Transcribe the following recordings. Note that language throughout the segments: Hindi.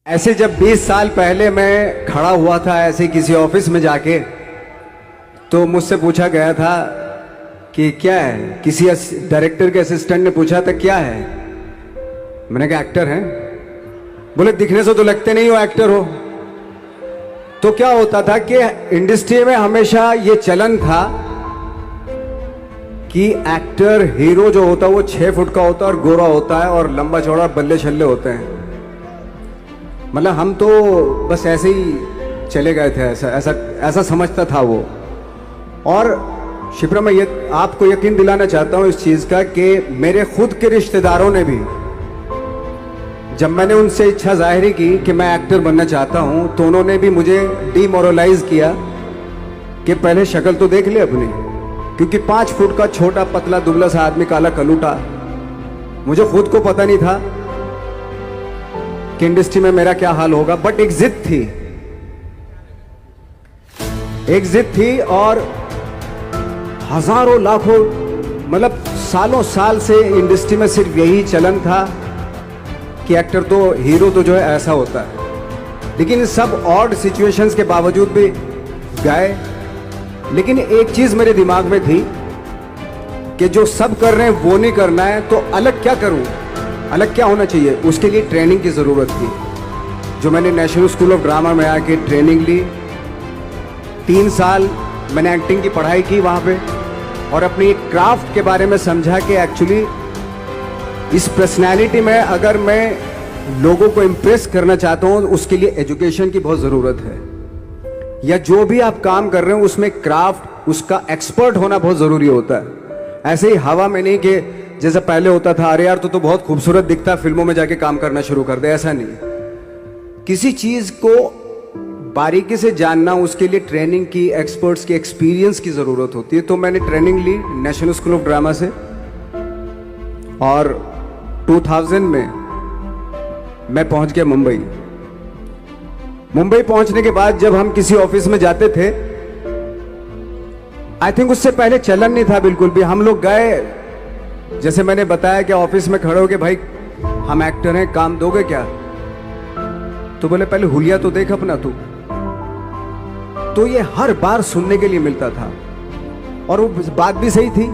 ऐसे जब 20 साल पहले मैं खड़ा हुआ था ऐसे किसी ऑफिस में जाके, तो मुझसे पूछा गया था कि क्या है। किसी डायरेक्टर के असिस्टेंट ने पूछा था क्या है। मैंने कहा एक्टर हैं। बोले दिखने से तो लगते नहीं हो एक्टर हो। तो क्या होता था कि इंडस्ट्री में हमेशा ये चलन था कि एक्टर हीरो जो होता है वो 6 फुट का होता है और गोरा होता है और लंबा चौड़ा बल्ले छल्ले होते हैं। मतलब हम तो बस ऐसे ही चले गए थे, ऐसा ऐसा ऐसा समझता था वो। और शिप्रा, मैं ये आपको यकीन दिलाना चाहता हूं इस चीज का कि मेरे खुद के रिश्तेदारों ने भी, जब मैंने उनसे इच्छा जाहिर की कि मैं एक्टर बनना चाहता हूं, तो उन्होंने भी मुझे डीमोरलाइज किया कि पहले शक्ल तो देख ले अपनी, क्योंकि 5 फुट का छोटा पतला दुबला सा आदमी, काला कलूटा। मुझे खुद को पता नहीं था कि इंडस्ट्री में मेरा क्या हाल होगा, बट एक जिद थी, एक जिद थी। और हजारों लाखों, मतलब सालों साल से इंडस्ट्री में सिर्फ यही चलन था कि एक्टर तो, हीरो तो जो है ऐसा होता है। लेकिन इन सब ऑड सिचुएशंस के बावजूद भी गए। लेकिन एक चीज मेरे दिमाग में थी कि जो सब कर रहे हैं वो नहीं करना है, तो अलग क्या करूं, अलग क्या होना चाहिए। उसके लिए ट्रेनिंग की ज़रूरत थी, जो मैंने नेशनल स्कूल ऑफ ड्रामा में आके ट्रेनिंग ली। 3 साल मैंने एक्टिंग की पढ़ाई की वहाँ पे, और अपनी क्राफ्ट के बारे में समझा कि एक्चुअली इस पर्सनैलिटी में अगर मैं लोगों को इम्प्रेस करना चाहता हूँ, उसके लिए एजुकेशन की बहुत ज़रूरत है। या जो भी आप काम कर रहे हो उसमें क्राफ्ट, उसका एक्सपर्ट होना बहुत ज़रूरी होता है। ऐसे ही हवा में नहीं कि जैसे पहले होता था, अरे यार तो बहुत खूबसूरत दिखता है, फिल्मों में जाके काम करना शुरू कर दे। ऐसा नहीं, किसी चीज को बारीकी से जानना, उसके लिए ट्रेनिंग की, एक्सपर्ट्स की, एक्सपीरियंस की जरूरत होती है। तो मैंने ट्रेनिंग ली नेशनल स्कूल ऑफ ड्रामा से, और 2000 में मैं पहुंच गया मुंबई। मुंबई पहुंचने के बाद जब हम किसी ऑफिस में जाते थे, आई थिंक उससे पहले चलन नहीं था बिल्कुल भी। हम लोग गए, जैसे मैंने बताया कि ऑफिस में खड़े हो के, भाई हम एक्टर हैं, काम दोगे क्या। तो बोले पहले हुलिया तो देख अपना तू। तो ये हर बार सुनने के लिए मिलता था, और वो बात भी सही थी,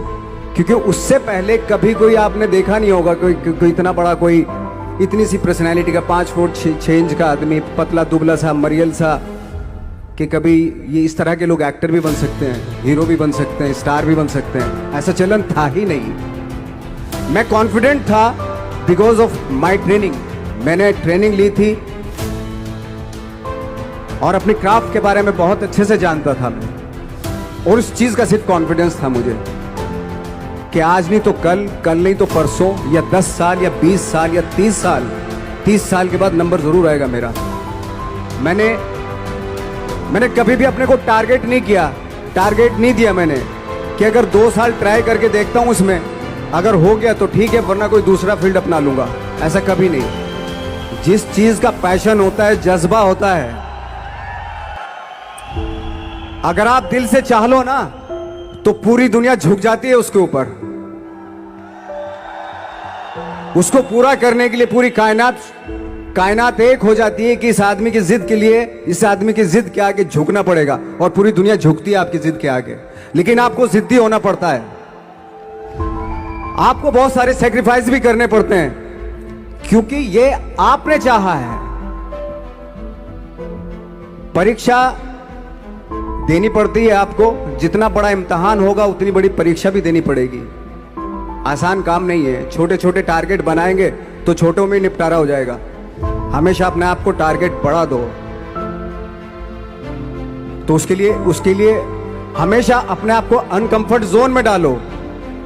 क्योंकि उससे पहले कभी कोई आपने देखा नहीं होगा कोई इतना बड़ा, कोई इतनी सी पर्सनैलिटी का 5 फुट 6 इंच का आदमी, पतला दुबला सा मरियल सा, कि कभी ये इस तरह के लोग एक्टर भी बन सकते हैं, हीरो भी बन सकते हैं, स्टार भी बन सकते हैं। ऐसा चलन था ही नहीं। मैं कॉन्फिडेंट था बिकॉज ऑफ माई ट्रेनिंग। मैंने ट्रेनिंग ली थी और अपनी क्राफ्ट के बारे में बहुत अच्छे से जानता था मैं, और उस चीज का सिर्फ कॉन्फिडेंस था मुझे कि आज नहीं तो कल, कल नहीं तो परसों, या 10 साल या 20 साल या 30 साल के बाद नंबर जरूर आएगा मेरा। मैंने कभी भी अपने को टारगेट नहीं किया, टारगेट नहीं दिया मैंने कि अगर 2 साल ट्राई करके देखता हूं, उसमें अगर हो गया तो ठीक है, वरना कोई दूसरा फील्ड अपना लूंगा। ऐसा कभी नहीं। जिस चीज का पैशन होता है, जज्बा होता है, अगर आप दिल से चाह लो ना, तो पूरी दुनिया झुक जाती है उसके ऊपर। उसको पूरा करने के लिए पूरी कायनात एक हो जाती है कि इस आदमी की जिद के लिए, इस आदमी की जिद के आगे झुकना पड़ेगा, और पूरी दुनिया झुकती है आपकी जिद के आगे। लेकिन आपको जिद्दी होना पड़ता है, आपको बहुत सारे सेक्रीफाइस भी करने पड़ते हैं, क्योंकि ये आपने चाहा है। परीक्षा देनी पड़ती है आपको, जितना बड़ा इम्तिहान होगा उतनी बड़ी परीक्षा भी देनी पड़ेगी। आसान काम नहीं है। छोटे छोटे टारगेट बनाएंगे तो छोटों में निपटारा हो जाएगा। हमेशा अपने आप को टारगेट बढ़ा दो। तो उसके लिए हमेशा अपने आप को अनकंफर्ट जोन में डालो,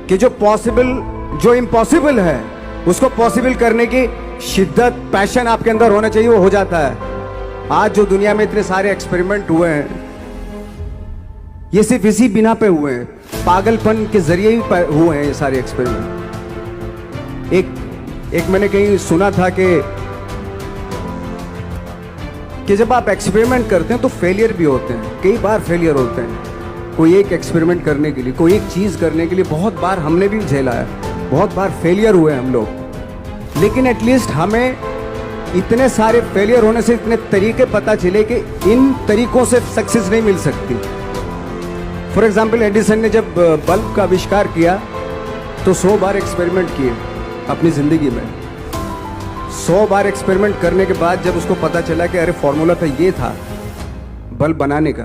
कि जो इम्पॉसिबल है उसको पॉसिबल करने की शिद्दत, पैशन आपके अंदर होना चाहिए, वो हो जाता है। आज जो दुनिया में इतने सारे एक्सपेरिमेंट हुए हैं, ये सिर्फ इसी बिना पे हुए हैं, पागलपन के जरिए ही हुए हैं ये सारे एक्सपेरिमेंट। एक मैंने कहीं सुना था कि जब आप एक्सपेरिमेंट करते हैं तो फेलियर भी होते हैं, कई बार फेलियर होते हैं। कोई एक एक्सपेरिमेंट करने के लिए, कोई एक चीज करने के लिए बहुत बार हमने भी झेला है, बहुत बार फेलियर हुए हम लोग। लेकिन एटलीस्ट हमें इतने सारे फेलियर होने से इतने तरीके पता चले कि इन तरीकों से सक्सेस नहीं मिल सकती। फॉर एग्जाम्पल, एडिसन ने जब बल्ब का आविष्कार किया तो 100 बार एक्सपेरिमेंट किए अपनी ज़िंदगी में। 100 बार एक्सपेरिमेंट करने के बाद जब उसको पता चला कि अरे फॉर्मूला तो ये था बल्ब बनाने का,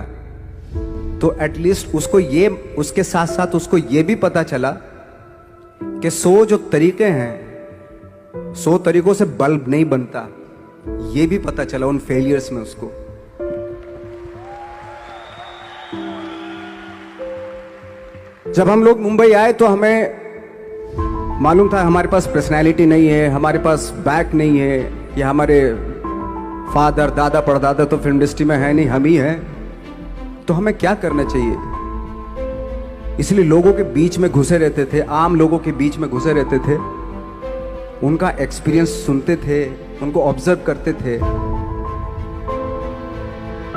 तो एटलीस्ट उसको ये, उसके साथ साथ उसको ये भी पता चला कि 100 जो तरीके हैं, 100 तरीकों से बल्ब नहीं बनता, ये भी पता चला उन फेलियर्स में उसको। जब हम लोग मुंबई आए तो हमें मालूम था हमारे पास पर्सनैलिटी नहीं है, हमारे पास बैक नहीं है, या हमारे फादर दादा परदादा तो फिल्म इंडस्ट्री में है नहीं, हम ही हैं, तो हमें क्या करना चाहिए। इसलिए लोगों के बीच में घुसे रहते थे, आम लोगों के बीच में घुसे रहते थे, उनका एक्सपीरियंस सुनते थे, उनको ऑब्जर्व करते थे।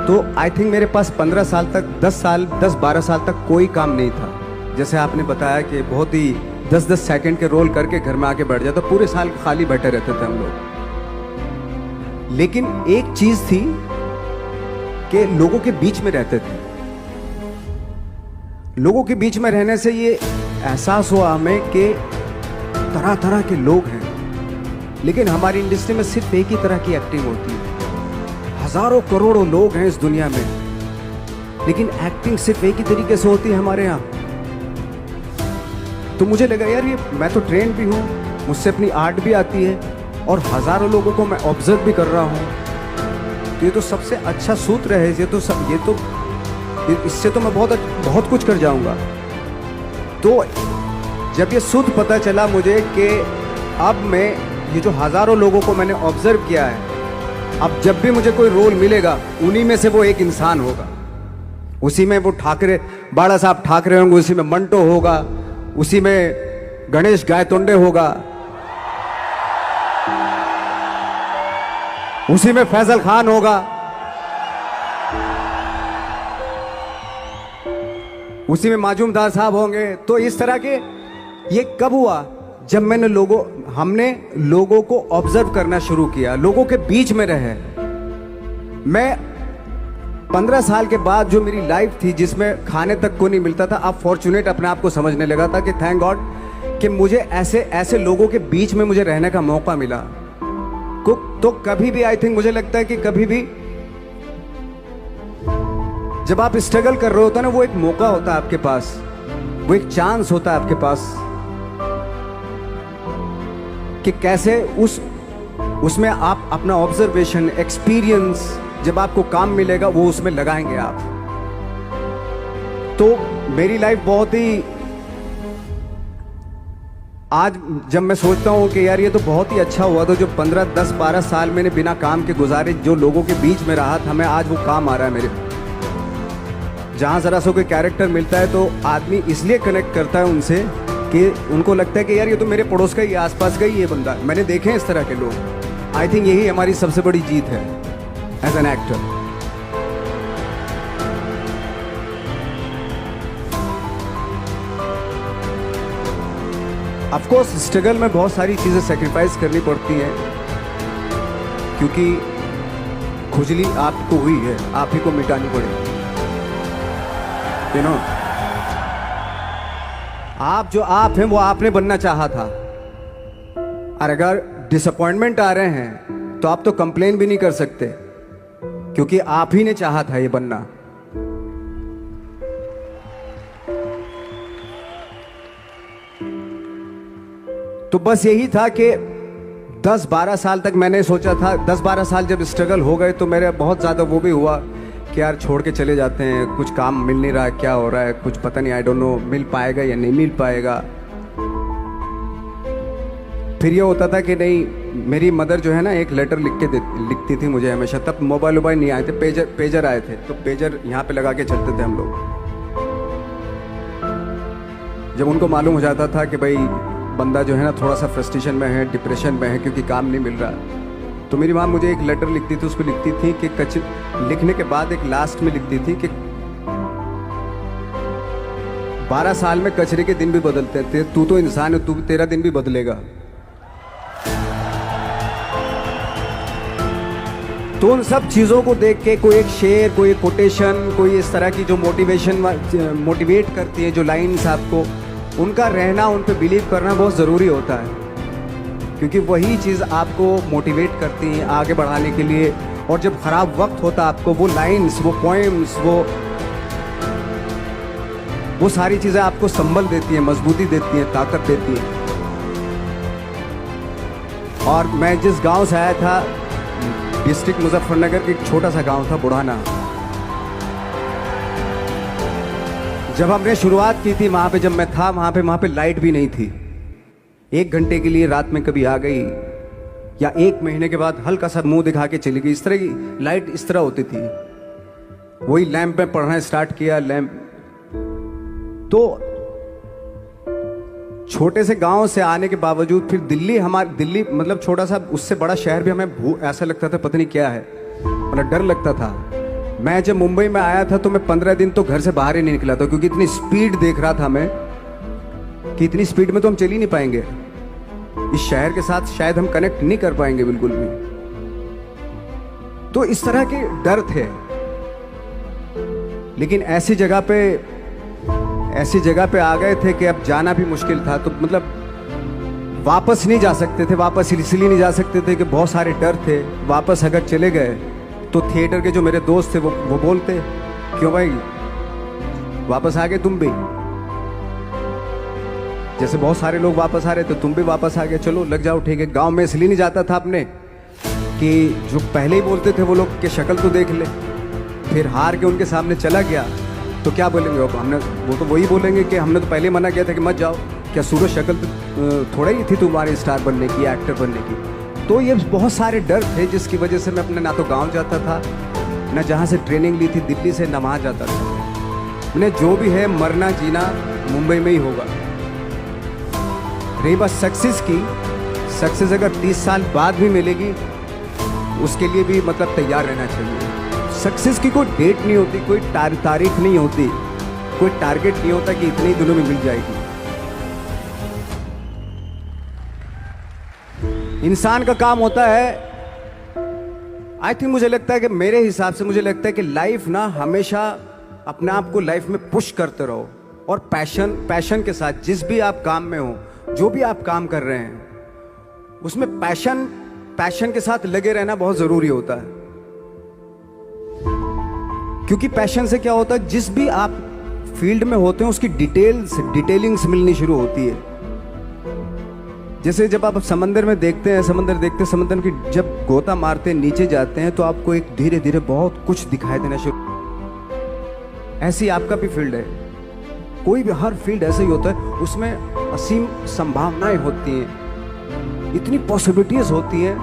तो आई थिंक मेरे पास 15 साल तक, 10-12 साल तक कोई काम नहीं था। जैसे आपने बताया कि बहुत ही 10-10 सेकंड के रोल करके घर में आके बैठ जाता, पूरे साल खाली बैठे रहते थे हम लोग। लेकिन एक चीज थी कि लोगों के बीच में रहते थे। लोगों के बीच में रहने से ये एहसास हुआ हमें कि तरह तरह के लोग हैं, लेकिन हमारी इंडस्ट्री में सिर्फ एक ही तरह की एक्टिंग होती है। हजारों करोड़ों लोग हैं इस दुनिया में, लेकिन एक्टिंग सिर्फ एक ही तरीके से होती है हमारे यहाँ। तो मुझे लगा यार, ये मैं तो ट्रेन भी हूँ, मुझसे अपनी आर्ट भी आती है, और हजारों लोगों को मैं ऑब्जर्व भी कर रहा हूँ। तो ये तो सबसे अच्छा सूत्र है, इससे तो मैं बहुत कुछ कर जाऊंगा। तो जब ये सूत्र पता चला मुझे कि अब मैं ये जो हजारों लोगों को मैंने ऑब्जर्व किया है, अब जब भी मुझे कोई रोल मिलेगा उन्हीं में से वो एक इंसान होगा। उसी में वो ठाकरे, बाड़ा साहब ठाकरे होंगे, उसी में मंटो होगा, उसी में गणेश गायतोंडे होगा, उसी में फैजल खान होगा, उसी में माजूमदार साहब होंगे। तो इस तरह के, ये कब हुआ? जब हमने लोगों को ऑब्जर्व करना शुरू किया, लोगों के बीच में रहे। मैं 15 साल के बाद जो मेरी लाइफ थी, जिसमें खाने तक को नहीं मिलता था, अब फॉर्चुनेट अपने आप को समझने लगा था कि थैंक गॉड कि मुझे ऐसे लोगों के बीच में मुझे रहने का मौका मिला। तो कभी भी, आई थिंक मुझे लगता है कि कभी भी जब आप स्ट्रगल कर रहे होते हैं ना, वो एक मौका होता है आपके पास, वो एक चांस होता है आपके पास कि कैसे उसमें आप अपना ऑब्जर्वेशन, एक्सपीरियंस, जब आपको काम मिलेगा वो उसमें लगाएंगे आप। तो मेरी लाइफ बहुत ही, आज जब मैं सोचता हूँ कि यार ये तो बहुत ही अच्छा हुआ, तो जो 15, 10, 12 साल मैंने बिना काम के गुजारे, जो लोगों के बीच में रहा था मैं, आज वो काम आ रहा है मेरे। जहाँ ज़रा सा कोई कैरेक्टर मिलता है तो आदमी इसलिए कनेक्ट करता है उनसे कि उनको लगता है कि यार ये तो मेरे पड़ोस का ही, आसपास का ही ये बंदा। मैंने देखे हैं इस तरह के लोग। आई थिंक यही हमारी सबसे बड़ी जीत है as an actor. Of course struggle में बहुत सारी चीज़ें सेक्रीफाइस करनी पड़ती हैं, क्योंकि खुजली आपको हुई है, आप ही को मिटानी पड़ेगी। यू नो, आप जो आप हैं वो आपने बनना चाहा था, और अगर डिसअपॉइंटमेंट आ रहे हैं तो आप तो कंप्लेन भी नहीं कर सकते, क्योंकि आप ही ने चाहा था ये बनना। तो बस यही था कि 10-12 साल तक मैंने सोचा था, 10-12 साल जब स्ट्रगल हो गए तो मेरे बहुत ज़्यादा वो भी हुआ कि यार छोड़ के चले जाते हैं, कुछ काम मिल नहीं रहा है, क्या हो रहा है कुछ पता नहीं, आई डोंट नो मिल पाएगा या नहीं मिल पाएगा। फिर ये होता था कि नहीं, मेरी मदर जो है ना एक लेटर लिखती थी मुझे हमेशा। तब मोबाइल नहीं आए थे, पेजर आए थे, तो पेजर यहाँ पे लगा के चलते थे हम लोग। जब उनको मालूम हो जाता था कि भाई बंदा जो है ना थोड़ा सा फ्रस्ट्रेशन में है, डिप्रेशन में है, क्योंकि काम नहीं मिल रहा, तो मेरी माँ मुझे एक लेटर लिखती थी। उसको लिखती थी कि लिखने के बाद एक लास्ट में लिखती थी कि 12 साल में कचरे के दिन भी बदलते थे, तू तो इंसान है, तू तेरा दिन भी बदलेगा। तो उन सब चीज़ों को देख के कोई एक शेर, कोई एक कोटेशन, कोई इस तरह की जो मोटिवेट करती है जो लाइन्स आपको, उनका रहना, उन पे बिलीव करना बहुत ज़रूरी होता है, क्योंकि वही चीज़ आपको मोटिवेट करती हैं आगे बढ़ाने के लिए। और जब ख़राब वक्त होता है आपको वो लाइन्स, वो पोएम्स, वो सारी चीज़ें आपको संबल देती हैं, मजबूती देती हैं, ताकत देती हैं। और मैं जिस गांव से आया था, डिस्ट्रिक्ट मुजफ्फरनगर के एक छोटा सा गांव था बुढ़ाना, जब हमने शुरुआत की थी वहाँ पे, जब मैं था वहाँ पे लाइट भी नहीं थी। 1 घंटे के लिए रात में कभी आ गई, या 1 महीने के बाद हल्का सा मुंह दिखा के चली गई। इस तरह की लाइट इस तरह होती थी। वही लैंप में पढ़ना स्टार्ट किया, लैंप। तो छोटे से गांव से आने के बावजूद फिर दिल्ली मतलब छोटा सा, उससे बड़ा शहर भी हमें ऐसा लगता था पता नहीं क्या है, मतलब डर लगता था। मैं जब मुंबई में आया था तो मैं 15 दिन तो घर से बाहर ही नहीं निकला था, क्योंकि इतनी स्पीड देख रहा था मैं कि इतनी स्पीड में तो हम चल ही नहीं पाएंगे, इस शहर के साथ शायद हम कनेक्ट नहीं कर पाएंगे बिल्कुल भी। तो इस तरह के डर थे। लेकिन ऐसी जगह पे आ गए थे कि अब जाना भी मुश्किल था। तो मतलब वापस नहीं जा सकते थे, वापस इसलिए नहीं जा सकते थे कि बहुत सारे डर थे। वापस अगर चले गए तो थिएटर के जो मेरे दोस्त थे वो बोलते, क्यों भाई वापस आ गए तुम भी, जैसे बहुत सारे लोग वापस आ रहे तो तुम भी वापस आ गए, चलो लग जाओ ठीक है। गांव में इसलिए नहीं जाता था अपने कि जो पहले ही बोलते थे वो लोग कि शक्ल तो देख ले, फिर हार के उनके सामने चला गया तो क्या बोलेंगे वो तो वही बोलेंगे कि हमने तो पहले मना किया था कि मत जाओ, क्या सूरज शक्ल थोड़ा ही थी तुम्हारी स्टार बनने की, एक्टर बनने की। तो ये बहुत सारे डर थे जिसकी वजह से मैं अपने ना तो गांव जाता था, ना जहाँ से ट्रेनिंग ली थी दिल्ली से, ना वहाँ जाता था। मैंने जो भी है मरना जीना मुंबई में ही होगा। रही बात सक्सेस की, सक्सेस अगर 30 साल बाद भी मिलेगी उसके लिए भी मतलब तैयार रहना चाहिए। सक्सेस की कोई डेट नहीं होती, कोई तारीख नहीं होती, कोई टारगेट नहीं होता कि इतने ही दिनों में मिल जाएगी। इंसान का काम होता है, आई थिंक मुझे लगता है कि मेरे हिसाब से मुझे लगता है कि लाइफ ना हमेशा अपने आप को लाइफ में पुश करते रहो, और पैशन के साथ जिस भी आप काम में हो, जो भी आप काम कर रहे हैं उसमें पैशन के साथ लगे रहना बहुत जरूरी होता है। क्योंकि पैशन से क्या होता है, जिस भी आप फील्ड में होते हैं उसकी डिटेलिंग्स मिलनी शुरू होती है। जैसे जब आप समंदर में देखते हैं, समंदर की जब गोता मारते हैं, नीचे जाते हैं तो आपको एक धीरे धीरे बहुत कुछ दिखाई देना शुरू। ऐसी आपका भी फील्ड है, कोई भी हर फील्ड ऐसे ही होता है, उसमें असीम संभावनाएं होती हैं, इतनी पॉसिबिलिटीज होती हैं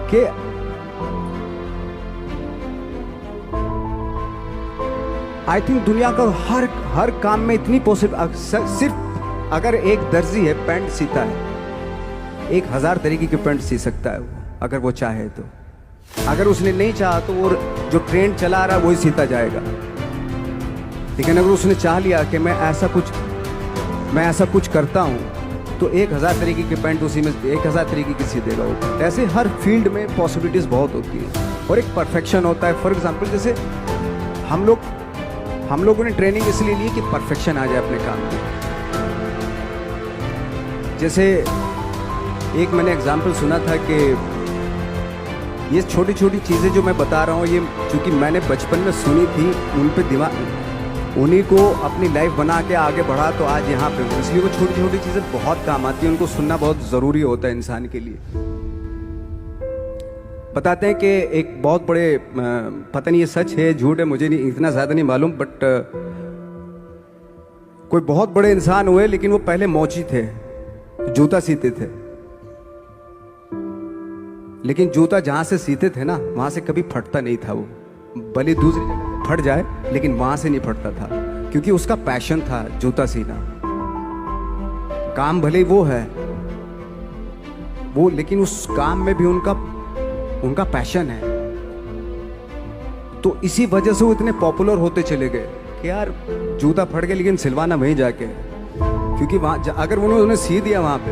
कि आई थिंक दुनिया का हर काम में इतनी सिर्फ अगर एक दर्जी है पैंट सीता है, 1000 तरीके की पैंट सी सकता है वो, अगर वो चाहे तो। अगर उसने नहीं चाहा तो वो जो ट्रेंड चला रहा है वही सीता जाएगा। लेकिन अगर उसने चाह लिया कि मैं ऐसा कुछ करता हूँ तो 1000 तरीके की पैंट उसी में 1000 तरीके की सी देगा वो। ऐसे हर फील्ड में पॉसिबिलिटीज बहुत होती है और एक परफेक्शन होता है। फॉर एग्जाम्पल जैसे हम लोगों ने ट्रेनिंग इसलिए ली कि परफेक्शन आ जाए अपने काम में। जैसे एक मैंने एग्जाम्पल सुना था कि ये छोटी छोटी चीज़ें जो मैं बता रहा हूँ, ये चूँकि मैंने बचपन में सुनी थी, उन पे उन्हीं को अपनी लाइफ बना के आगे बढ़ा तो आज यहाँ पे हूँ। इसलिए वो छोटी छोटी चीज़ें बहुत काम आती हैं, उनको सुनना बहुत ज़रूरी होता है इंसान के लिए। बताते हैं कि एक बहुत बड़े, पता नहीं ये सच है झूठ है, मुझे नहीं इतना ज़्यादा नहीं मालूम, बट कोई बहुत बड़े इंसान हुए, लेकिन वो पहले मोची थे, जूता सीते थे। लेकिन जूता जहाँ से सीते थे ना, वहाँ से कभी फटता नहीं था वो, भले दूसरी जगह फट जाए लेकिन वहाँ से नहीं फटता था, क्योंकि उसका पैशन था जूता सीना। काम भले वो है वो, लेकिन उस काम में भी उनका पैशन है। तो इसी वजह से वो इतने पॉपुलर होते चले गए कि यार जूता फट गया लेकिन सिलवाना वहीं जाके, क्योंकि वहाँ अगर उन्होंने सी दिया वहाँ पे